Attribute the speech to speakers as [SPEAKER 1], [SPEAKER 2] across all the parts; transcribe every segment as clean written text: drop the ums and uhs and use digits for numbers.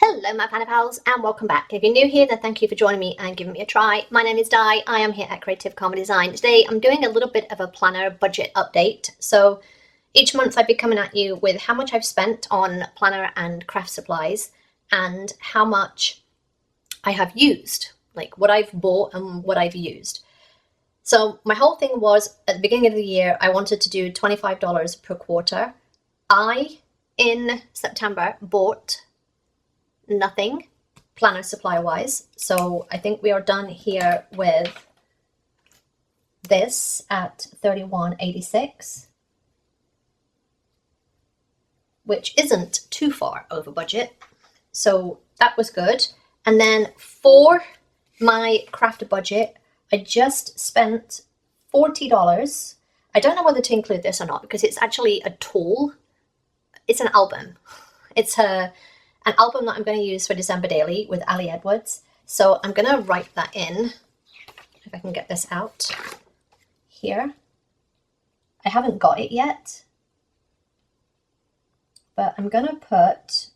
[SPEAKER 1] Hello my planner pals and welcome back. If you're new here, then thank you for joining me and giving me a try. My name is Di, I am here at Creative Comedy Design. Today I'm doing a little bit of a planner budget update. So each month I'll be coming at you with how much I've spent on planner and craft supplies and how much I have used, like what I've bought and what I've used. So my whole thing was at the beginning of the year, I wanted to do $25 per quarter. In September, bought nothing planner supply wise, so I think we are done here with this at $31.86, which isn't too far over budget, so that was good. And then for my craft budget, I just spent $40. I don't know whether to include this or not because it's actually a tool. It's an album. It's an album that I'm going to use for December Daily with Ali Edwards. So I'm going to write that in, if I can get this out here. I haven't got it yet, but I'm going to put,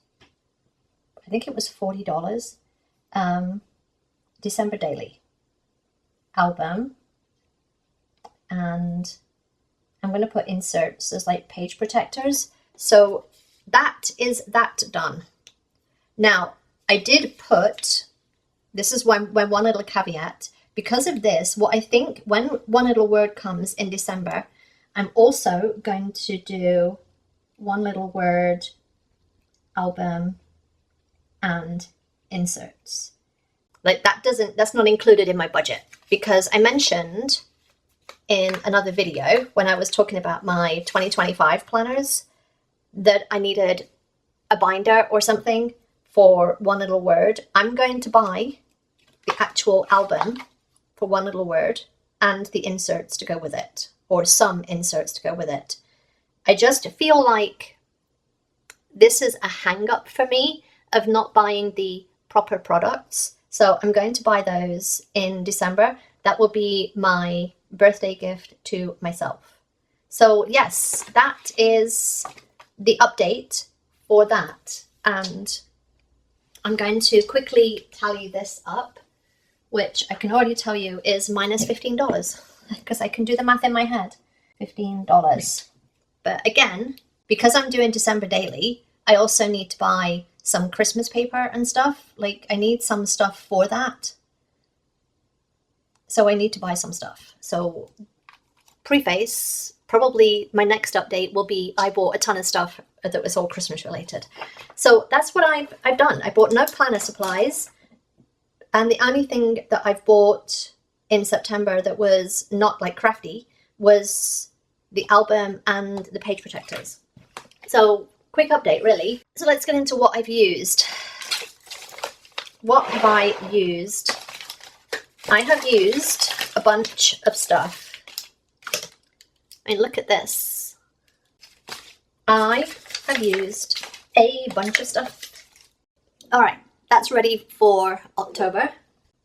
[SPEAKER 1] I think it was $40, December Daily album, and I'm going to put inserts as like page protectors. So that is that done. Now, I did put, this is one little caveat, because of this, what I think when one little word comes in December, I'm also going to do one little word album and inserts. Like that's not included in my budget because I mentioned in another video when I was talking about my 2025 planners that I needed a binder or something for one little word. I'm going to buy the actual album for one little word and the inserts to go with it, or some inserts to go with it. I just feel like this is a hang up for me of not buying the proper products. So I'm going to buy those in December. That will be my birthday gift to myself. So yes, that is the update for that. And I'm going to quickly tally this up, which I can already tell you is minus $15 because I can do the math in my head. $15. But again, because I'm doing December Daily, I also need to buy some Christmas paper and stuff. Like I need some stuff for that. So I need to buy some stuff. So preface, probably my next update will be I bought a ton of stuff that was all Christmas related. So that's what I've done. I bought no planner supplies, and the only thing that I've bought in September that was not like crafty was the album and the page protectors. So quick update really. So let's get into what I've used. What have I used? I have used a bunch of stuff. I mean, look at this. I have used a bunch of stuff. All right, that's ready for October.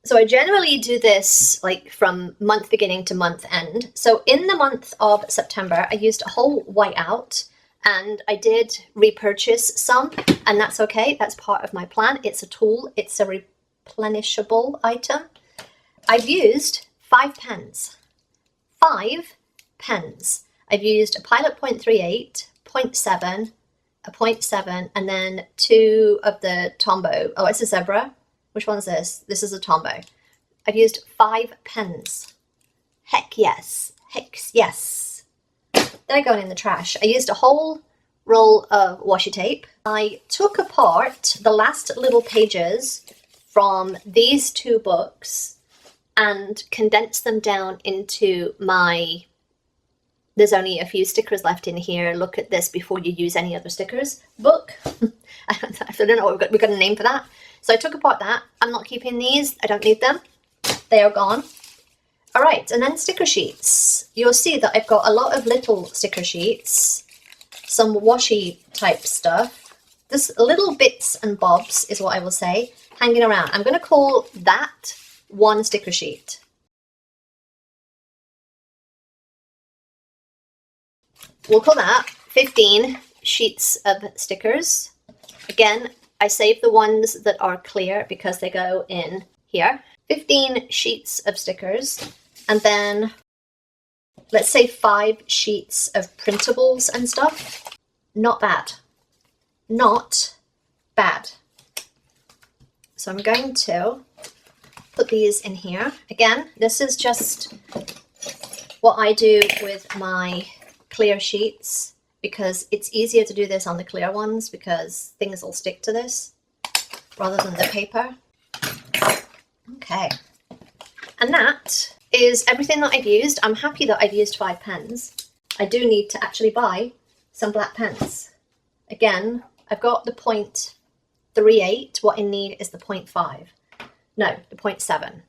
[SPEAKER 1] So I generally do this like from month beginning to month end. So in the month of September, I used a whole whiteout and I did repurchase some, and that's okay. That's part of my plan. It's a tool. It's a replenishable item. I've used 5 pens. 5 pens. I've used a Pilot 0.38, 0.7, a 0.7, and then 2 of the Tombow. Oh, it's a Zebra. Which one's this? This is a Tombow. I've used 5 pens. Heck yes. Heck yes. They're going in the trash. I used a whole roll of washi tape. I took apart the last little pages from these 2 books and condensed them down into my, there's only a few stickers left in here, look at this before you use any other stickers book. I don't know what we've got a name for that. So I took apart that. I'm not keeping these. I don't need them. They are gone. All right, and then sticker sheets. You'll see that I've got a lot of little sticker sheets, some washi type stuff. This little bits and bobs is what I will say, hanging around. I'm going to call that one sticker sheet. We'll call that 15 sheets of stickers. Again, I save the ones that are clear because they go in here. 15 sheets of stickers, and then let's say 5 sheets of printables and stuff. Not bad. Not bad. So I'm going to put these in here. Again, this is just what I do with my clear sheets, because it's easier to do this on the clear ones because things will stick to this rather than the paper. Okay. And that is everything that I've used. I'm happy that I've used 5 pens. I do need to actually buy some black pens. Again, I've got the 0.38. What I need is the 0.5. No, the 0.7.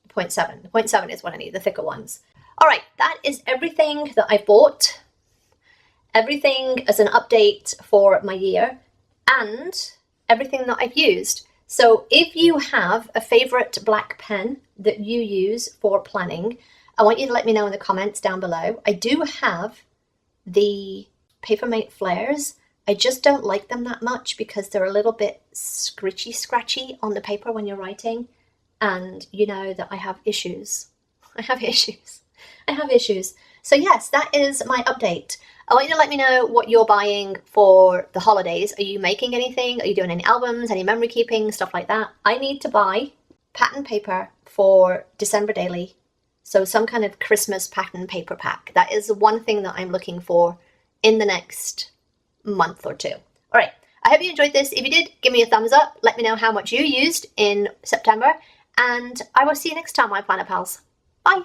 [SPEAKER 1] The 0.7. The 0.7 is what I need, the thicker ones. All right, that is everything that I bought. Everything as an update for my year, and everything that I've used. So if you have a favorite black pen that you use for planning, I want you to let me know in the comments down below. I do have the Papermate Flares. I just don't like them that much because they're a little bit scratchy on the paper when you're writing. And you know that I have issues. I have issues. So yes, that is my update. I want you to let me know what you're buying for the holidays. Are you making anything? Are you doing any albums, any memory keeping, stuff like that? I need to buy pattern paper for December daily. So some kind of Christmas pattern paper pack. That is one thing that I'm looking for in the next month or 2. All right, I hope you enjoyed this. If you did, give me a thumbs up. Let me know how much you used in September. And I will see you next time, my planner pals. Bye.